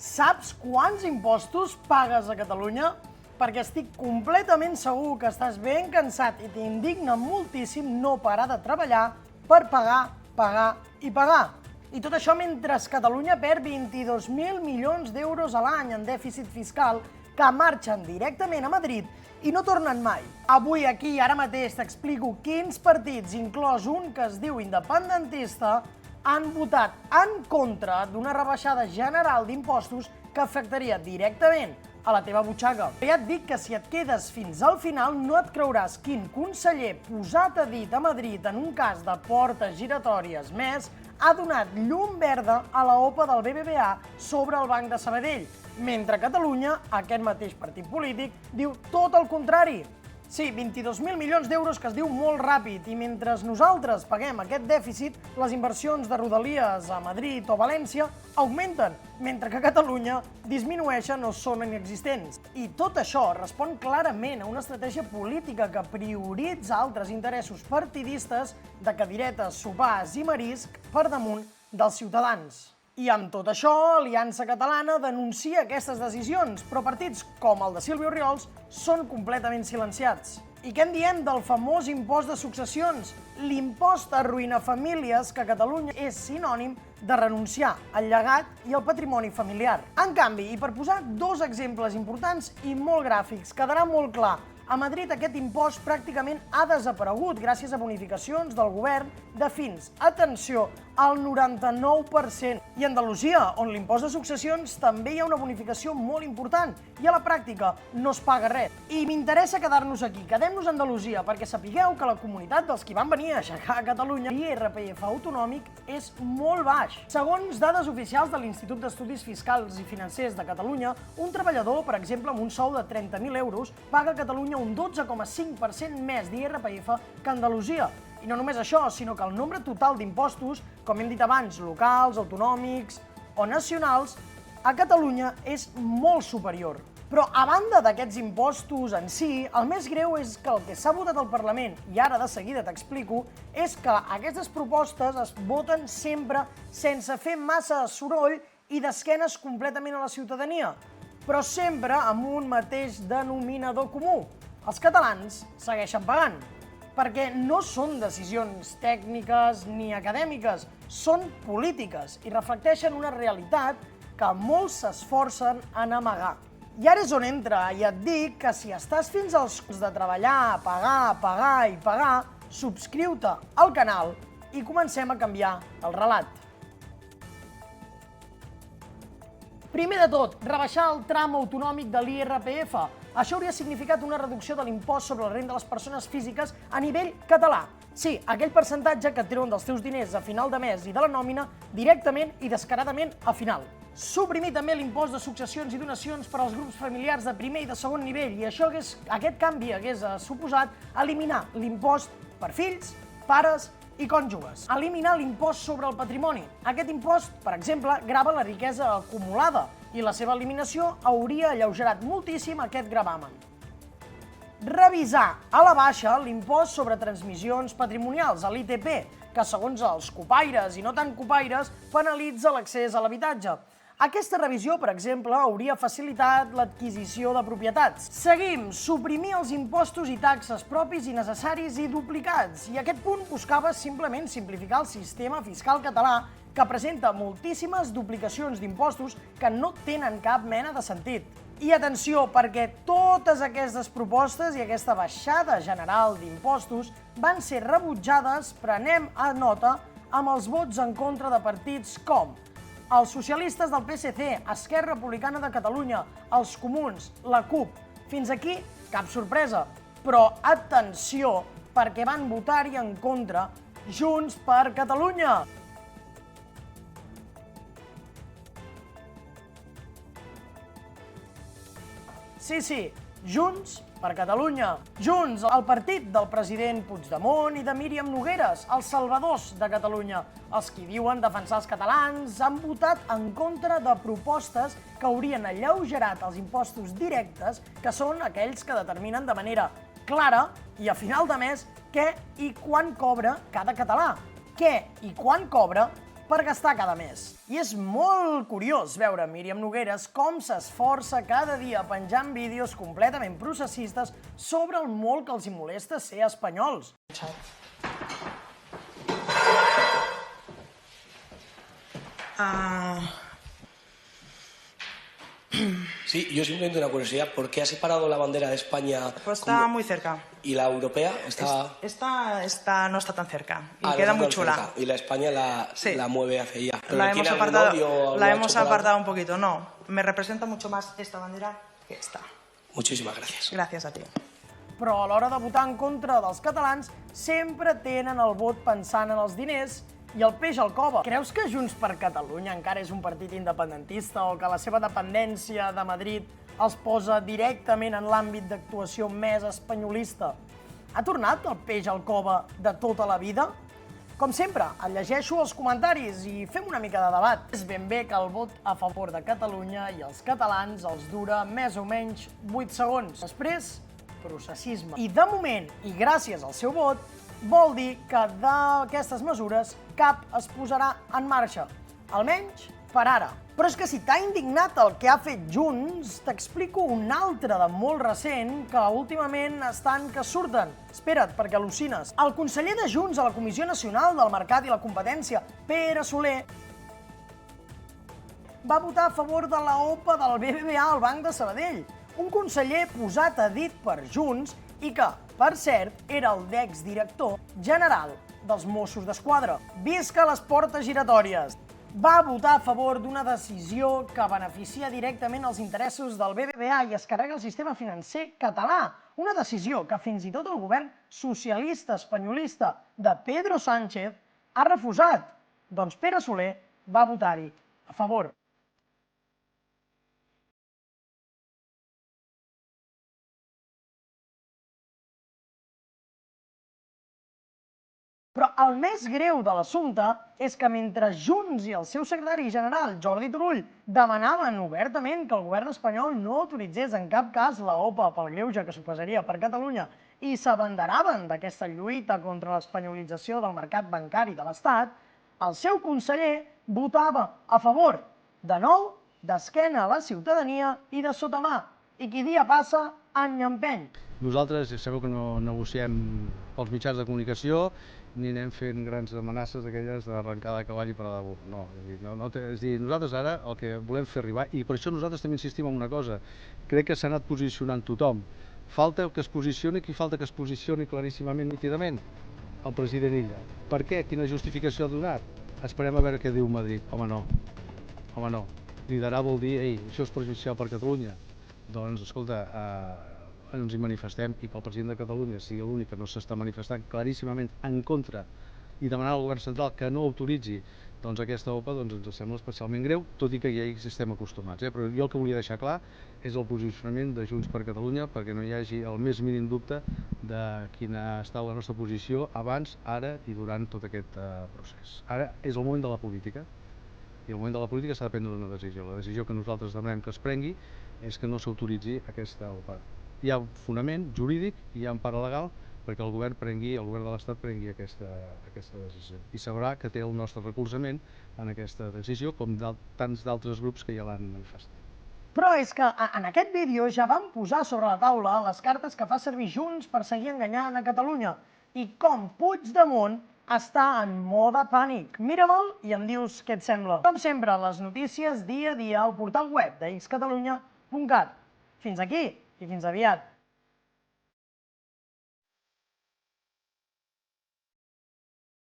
Saps quants impostos pagues a Catalunya? Perquè estic completament segur que estàs ben cansat i t'indigna moltíssim no parar de treballar per pagar, pagar i pagar. I tot això mentre Catalunya perd 22.000 milions d'euros a l'any en dèficit fiscal que marxen directament a Madrid i no tornen mai. Avui aquí, ara mateix, t'explico quins partits, inclòs un que es diu independentista, han votat en contra d'una rebaixada general d'impostos que afectaria directament a la teva butxaca. Ja et dic que si et quedes fins al final no et creuràs quin conseller posat a dit a Madrid en un cas de portes giratòries més ha donat llum verda a la OPA del BBVA sobre el Banc de Sabadell, mentre a Catalunya aquest mateix partit polític diu tot el contrari. Sí, 22.000 milions d'euros que es diu molt ràpid i mentre nosaltres paguem aquest dèficit, les inversions de Rodalies a Madrid o València augmenten, mentre que a Catalunya disminueixen o són inexistents. I tot això respon clarament a una estratègia política que prioritza altres interessos partidistes de cadiretes, sopars i marisc per damunt dels ciutadans. I amb tot això, Aliança Catalana denuncia aquestes decisions, però partits com el de Sílvia Orriols són completament silenciats. I què en diem del famós impost de successions? L'impost arruïna famílies que a Catalunya és sinònim de renunciar al llegat i al patrimoni familiar. En canvi, i per posar dos exemples importants i molt gràfics, quedarà molt clar, a Madrid aquest impost pràcticament ha desaparegut gràcies a bonificacions del govern de fins, atenció, al 99%. I a Andalusia, on l'impost de successions també hi ha una bonificació molt important i a la pràctica no es paga res. I m'interessa quedar-nos aquí, quedem-nos a Andalusia, perquè sapigueu que la comunitat dels qui van venir a aixecar a Catalunya l'IRPF autonòmic és molt baix. Segons dades oficials de l'Institut d'Estudis Fiscals i Financers de Catalunya, un treballador, per exemple, amb un sou de 30.000 euros, paga a Catalunya un 12,5% més d'IRPF que a Andalusia. I no només això, sinó que el nombre total d'impostos, com hem dit abans, locals, autonòmics o nacionals, a Catalunya és molt superior. Però a banda d'aquests impostos en si, el més greu és que el que s'ha votat al Parlament, i ara de seguida t'explico, és que aquestes propostes es voten sempre sense fer massa soroll i d'esquenes completament a la ciutadania, però sempre amb un mateix denominador comú. Els catalans segueixen pagant, perquè no són decisions tècniques ni acadèmiques, són polítiques i reflecteixen una realitat que molts s'esforcen en amagar. I ara és on entra, i et dic que si estàs fins als cols de treballar, pagar i pagar, subscriu-te al canal i comencem a canviar el relat. Primer de tot, rebaixar el tram autonòmic de l'IRPF. Això hauria significat una reducció de l'impost sobre la renda de les persones físiques a nivell català. Sí, aquell percentatge que et treuen dels teus diners a final de mes i de la nòmina directament i descaradament a final. Suprimir també l'impost de successions i donacions per als grups familiars de primer i de segon nivell i aquest canvi hagués suposat eliminar l'impost per fills, pares i cònjuges. Eliminar l'impost sobre el patrimoni. Aquest impost, per exemple, grava la riquesa acumulada i la seva eliminació hauria alleugerat moltíssim aquest gravamen. Revisar a la baixa l'impost sobre transmissions patrimonials, l'ITP, que segons els copaires i no tan copaires penalitza l'accés a l'habitatge. Aquesta revisió, per exemple, hauria facilitat l'adquisició de propietats. Seguim, suprimir els impostos i taxes propis i necessaris i duplicats. I aquest punt buscava simplement simplificar el sistema fiscal català que presenta moltíssimes duplicacions d'impostos que no tenen cap mena de sentit. I atenció, perquè totes aquestes propostes i aquesta baixada general d'impostos van ser rebutjades, prenem a nota, amb els vots en contra de partits com els socialistes del PSC, Esquerra Republicana de Catalunya, els comuns, la CUP. Fins aquí, cap sorpresa. Però atenció, perquè van votar-hi en contra Junts per Catalunya. Sí, Junts per Catalunya. Junts, el partit del president Puigdemont i de Míriam Nogueres, els salvadors de Catalunya. Els qui diuen defensar els catalans han votat en contra de propostes que haurien alleugerat els impostos directes, que són aquells que determinen de manera clara i a final de mes què i quan cobra cada català. Què i quan cobra per gastar cada mes. I és molt curiós veure Míriam Nogueras com s'esforça cada dia penjant vídeos completament processistes sobre el molt que els hi molesta ser espanyols. Sí, yo simplemente una curiosidad, ¿por qué ha separado la bandera de España? Pues está muy cerca. ¿Y la europea? Esta no está tan cerca y Ah, no queda está muy tan chula. cerca. Y la España la mueve hacia allá. ¿Pero La le hemos tiene algún apartado, odio o lo la ha hemos hecho por apartado algo? un poquito. No, me representa mucho más esta bandera que esta. Muchísimas gracias. Gracias a ti. Però a l'hora de votar en contra dels catalans sempre tenen el vot pensant en els diners i el peix al cove. Creus que Junts per Catalunya encara és un partit independentista o que la seva dependència de Madrid els posa directament en l'àmbit d'actuació més espanyolista? Ha tornat el peix al cove de tota la vida? Com sempre, et llegeixo els comentaris i fem una mica de debat. És ben bé que el vot a favor de Catalunya i els catalans els dura més o menys 8 segons. Després, processisme. I de moment, i gràcies al seu vot, vol dir que d'aquestes mesures cap es posarà en marxa. Almenys per ara. Però és que si t'ha indignat el que ha fet Junts, t'explico un altre de molt recent que últimament estan que surten. Espera't, perquè al·lucines. El conseller de Junts a la Comissió Nacional del Mercat i la Competència, Pere Soler, va votar a favor de la OPA del BBVA al Banc de Sabadell. Un conseller posat a dit per Junts i que, per cert, era el d'exdirector general dels Mossos d'Esquadra. Visca les portes giratòries! Va votar a favor d'una decisió que beneficia directament els interessos del BBVA i es carrega el sistema financer català. Una decisió que fins i tot el govern socialista espanyolista de Pedro Sánchez ha refusat. Doncs Pere Soler va votar-hi a favor. Però el més greu de l'assumpte és que mentre Junts i el seu secretari general, Jordi Turull, demanaven obertament que el govern espanyol no autoritzés en cap cas la OPA pel greuge que suposaria per Catalunya i s'abanderaven d'aquesta lluita contra l'espanyolització del mercat bancari de l'Estat, el seu conseller votava a favor, de nou, d'esquena a la ciutadania i de sotamà. I qui dia passa, any empeny. Nosaltres, ja sabeu que no negociem pels mitjans de comunicació ni anem fent grans amenaces aquelles d'arrencar de cavall i per a debò. No, és a dir, nosaltres ara el que volem fer arribar, i per això nosaltres també insistim en una cosa, crec que s'ha anat posicionant tothom. Falta que es posicioni, qui falta que es posicioni claríssimament, nítidament? El president Illa. Per què? Quina justificació ha donat? Esperem a veure què diu Madrid. Home, no. Home, no. Liderar vol dir, ei, això és perjudicial per Catalunya. Doncs, escolta, ens hi manifestem i pel president de Catalunya sigui l'únic que no s'està manifestant claríssimament en contra i demanant al govern central que no autoritzi aquesta OPA, doncs ens sembla especialment greu, tot i que ja hi estem acostumats. Però jo el que volia deixar clar és el posicionament de Junts per Catalunya perquè no hi hagi el més mínim dubte de quina ha estat la nostra posició abans, ara i durant tot aquest procés. Ara és el moment de la política i el moment de la política s'ha de prendre una decisió. La decisió que nosaltres demanem que es prengui és que no s'autoritzi aquesta OPA. Hi ha un fonament jurídic i hi ha empara legal perquè el govern de l'Estat prengui aquesta decisió. I sabrà que té el nostre recolzament en aquesta decisió, com tants d'altres grups que ja l'han manifestat. Però és que en aquest vídeo ja vam posar sobre la taula les cartes que fa servir Junts per seguir enganyant a Catalunya i com Puigdemont està en mode pànic. Mira-me'l i em dius què et sembla. Com sempre, les notícies dia a dia al portal web de xcatalunya.cat. Fins aquí i fins aviat.